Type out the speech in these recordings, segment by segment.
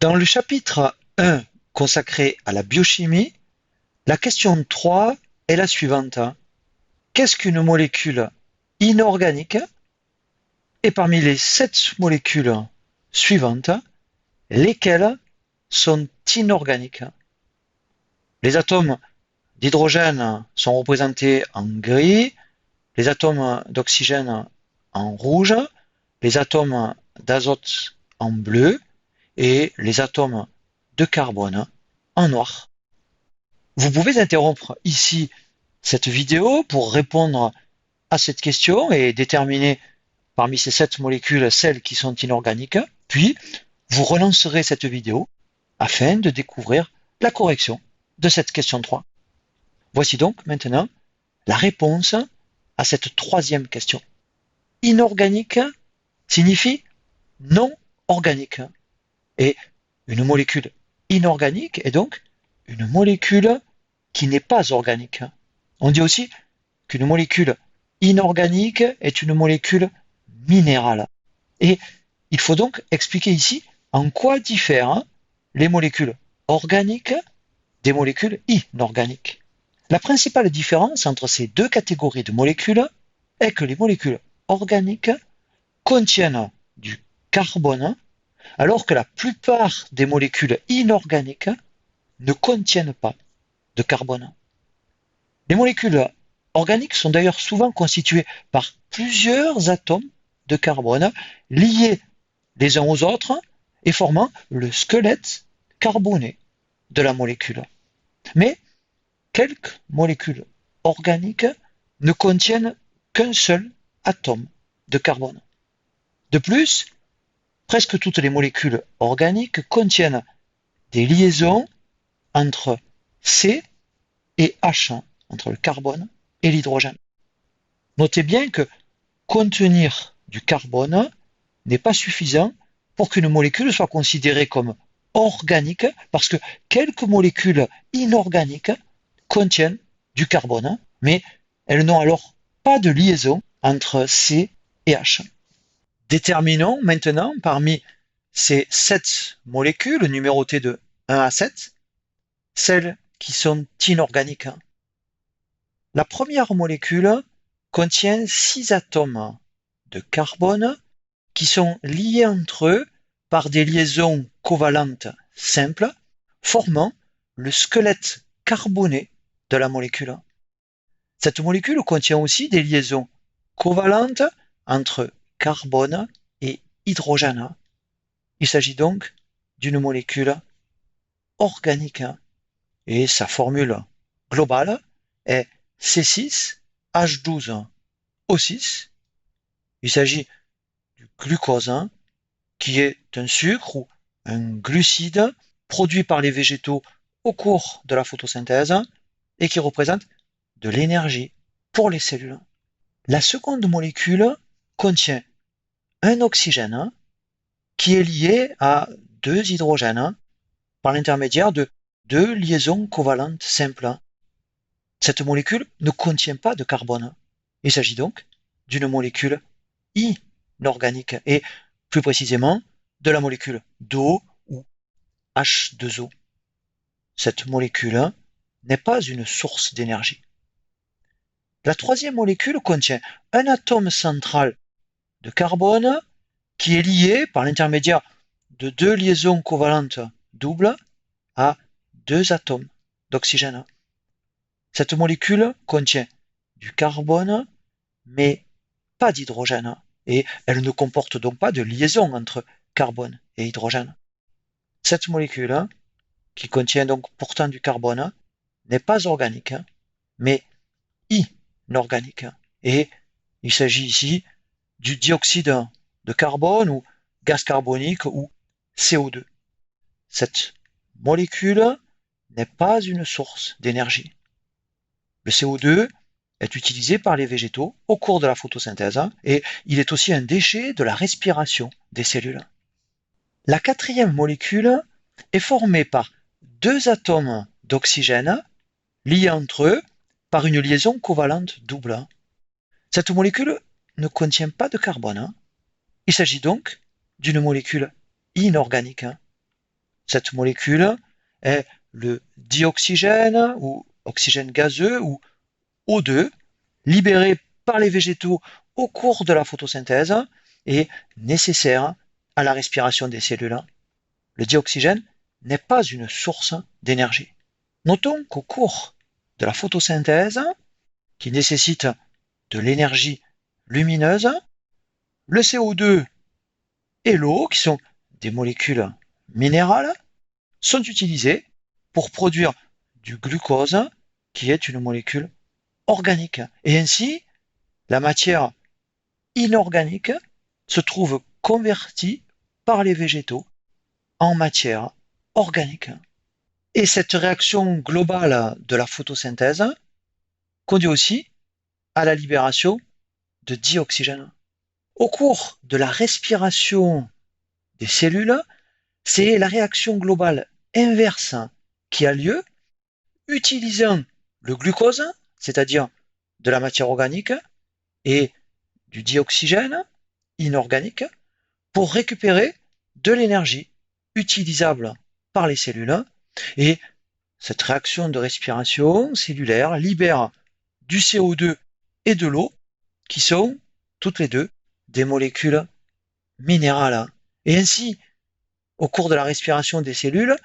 Dans le chapitre 1 consacré à la biochimie, la question 3 est la suivante. Qu'est-ce qu'une molécule inorganique? Et parmi les 7 molécules suivantes, lesquelles sont inorganiques? Les atomes d'hydrogène sont représentés en gris, les atomes d'oxygène en rouge, les atomes d'azote en bleu et les atomes de carbone en noir. Vous pouvez interrompre ici cette vidéo pour répondre à cette question et déterminer parmi ces 7 molécules celles qui sont inorganiques, puis vous relancerez cette vidéo afin de découvrir la correction de cette question 3. Voici donc maintenant la réponse à cette troisième question. Inorganique signifie non organique. Et une molécule inorganique est donc une molécule qui n'est pas organique. On dit aussi qu'une molécule inorganique est une molécule minérale. Et il faut donc expliquer ici en quoi diffèrent les molécules organiques des molécules inorganiques. La principale différence entre ces deux catégories de molécules est que les molécules organiques contiennent du carbone, alors que la plupart des molécules inorganiques ne contiennent pas de carbone. Les molécules organiques sont d'ailleurs souvent constituées par plusieurs atomes de carbone liés les uns aux autres et formant le squelette carboné de la molécule. Mais quelques molécules organiques ne contiennent qu'un seul atome de carbone. De plus, presque toutes les molécules organiques contiennent des liaisons entre C et H, entre le carbone et l'hydrogène. Notez bien que contenir du carbone n'est pas suffisant pour qu'une molécule soit considérée comme organique, parce que quelques molécules inorganiques contiennent du carbone, mais elles n'ont alors pas de liaison entre C et H. Déterminons maintenant parmi ces 7 molécules numérotées de 1 à 7, celles qui sont inorganiques. La première molécule contient 6 atomes de carbone qui sont liés entre eux par des liaisons covalentes simples, formant le squelette carboné de la molécule. Cette molécule contient aussi des liaisons covalentes entre carbone et hydrogène. Il s'agit donc d'une molécule organique et sa formule globale est C6H12O6. Il s'agit du glucose qui est un sucre ou un glucide produit par les végétaux au cours de la photosynthèse et qui représente de l'énergie pour les cellules. La seconde molécule contient un oxygène qui est lié à 2 hydrogènes par l'intermédiaire de 2 liaisons covalentes simples. Cette molécule ne contient pas de carbone. Il s'agit donc d'une molécule inorganique et plus précisément de la molécule d'eau ou H2O. Cette molécule n'est pas une source d'énergie. La troisième molécule contient un atome central de carbone qui est lié par l'intermédiaire de 2 liaisons covalentes doubles à 2 atomes d'oxygène. Cette molécule contient du carbone, mais pas d'hydrogène, et elle ne comporte donc pas de liaison entre carbone et hydrogène. Cette molécule, qui contient donc pourtant du carbone, n'est pas organique, mais inorganique. Et il s'agit ici du dioxyde de carbone ou gaz carbonique ou CO2. Cette molécule n'est pas une source d'énergie. Le CO2 est utilisé par les végétaux au cours de la photosynthèse et il est aussi un déchet de la respiration des cellules. La quatrième molécule est formée par 2 atomes d'oxygène liés entre eux par une liaison covalente double. Cette molécule ne contient pas de carbone. Il s'agit donc d'une molécule inorganique. Cette molécule est le dioxygène ou oxygène gazeux ou O2 libéré par les végétaux au cours de la photosynthèse et nécessaire à la respiration des cellules. Le dioxygène n'est pas une source d'énergie. Notons qu'au cours de la photosynthèse, qui nécessite de l'énergie lumineuse, le CO2 et l'eau, qui sont des molécules minérales, sont utilisés pour produire du glucose, qui est une molécule organique. Et ainsi, la matière inorganique se trouve convertie par les végétaux en matière organique. Et cette réaction globale de la photosynthèse conduit aussi à la libération de dioxygène. Au cours de la respiration des cellules, c'est la réaction globale inverse qui a lieu, utilisant le glucose, c'est-à-dire de la matière organique, et du dioxygène inorganique, pour récupérer de l'énergie utilisable par les cellules. Et cette réaction de respiration cellulaire libère du CO2 et de l'eau, qui sont toutes les deux des molécules minérales. Et ainsi, au cours de la respiration des cellules,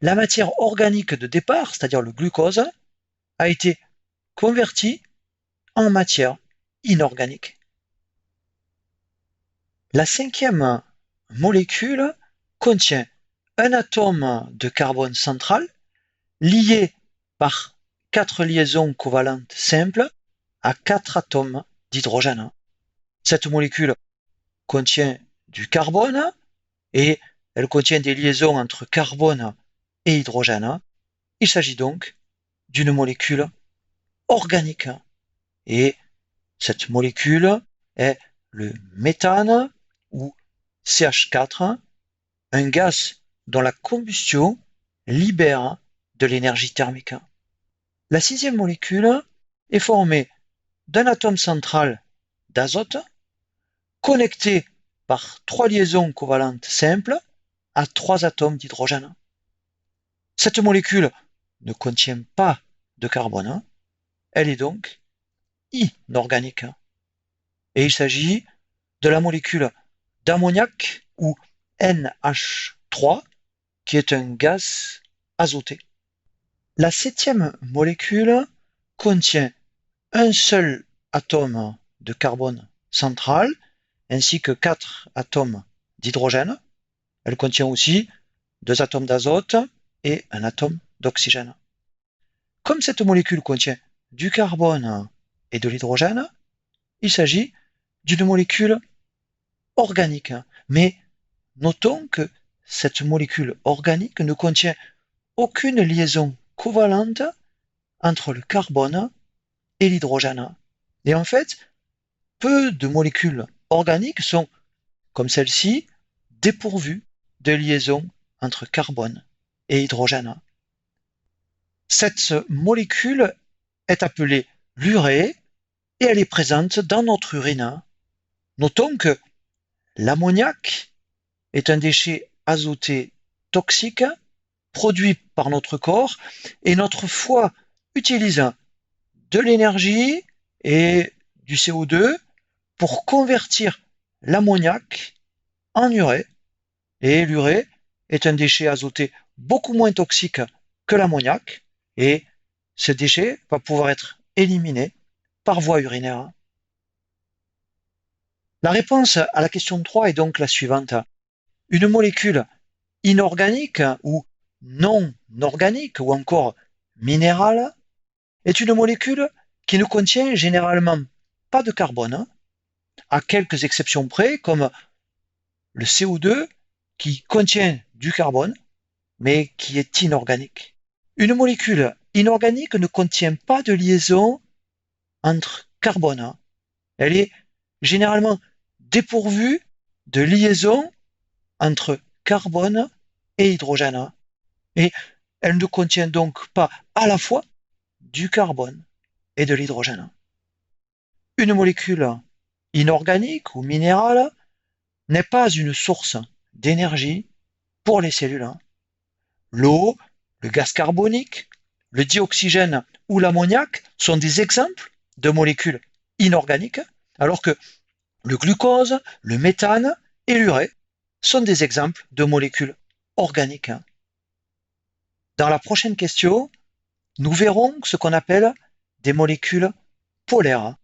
la matière organique de départ, c'est-à-dire le glucose, a été convertie en matière inorganique. La cinquième molécule contient un atome de carbone central lié par 4 liaisons covalentes simples à 4 atomes d'hydrogène. Cette molécule contient du carbone et elle contient des liaisons entre carbone et hydrogène. Il s'agit donc d'une molécule organique. Et cette molécule est le méthane ou CH4, un gaz dont la combustion libère de l'énergie thermique. La sixième molécule est formée d'un atome central d'azote connecté par 3 liaisons covalentes simples à 3 atomes d'hydrogène. Cette molécule ne contient pas de carbone, elle est donc inorganique. Et il s'agit de la molécule d'ammoniac ou NH3, qui est un gaz azoté. La septième molécule contient un seul atome de carbone central, ainsi que 4 atomes d'hydrogène. Elle contient aussi 2 atomes d'azote et un atome d'oxygène. Comme cette molécule contient du carbone et de l'hydrogène, il s'agit d'une molécule organique. Mais notons que cette molécule organique ne contient aucune liaison covalente entre le carbone et l'hydrogène. Et en fait, peu de molécules organiques sont, comme celle-ci, dépourvues de liaison entre carbone et hydrogène. Cette molécule est appelée l'urée et elle est présente dans notre urine. Notons que l'ammoniac est un déchet azoté toxique produit par notre corps et notre foie utilise de l'énergie et du CO2 pour convertir l'ammoniac en urée. Et l'urée est un déchet azoté beaucoup moins toxique que l'ammoniac et ce déchet va pouvoir être éliminé par voie urinaire. La réponse à la question 3 est donc la suivante. Une molécule inorganique ou non organique ou encore minérale est une molécule qui ne contient généralement pas de carbone, à quelques exceptions près, comme le CO2 qui contient du carbone, mais qui est inorganique. Une molécule inorganique ne contient pas de liaison entre carbone. Elle est généralement dépourvue de liaison entre carbone et hydrogène. Et elle ne contient donc pas à la fois du carbone et de l'hydrogène. Une molécule inorganique ou minérale n'est pas une source d'énergie pour les cellules. L'eau, le gaz carbonique, le dioxygène ou l'ammoniac sont des exemples de molécules inorganiques, alors que le glucose, le méthane et l'urée sont des exemples de molécules organiques. Dans la prochaine question, nous verrons ce qu'on appelle des molécules polaires.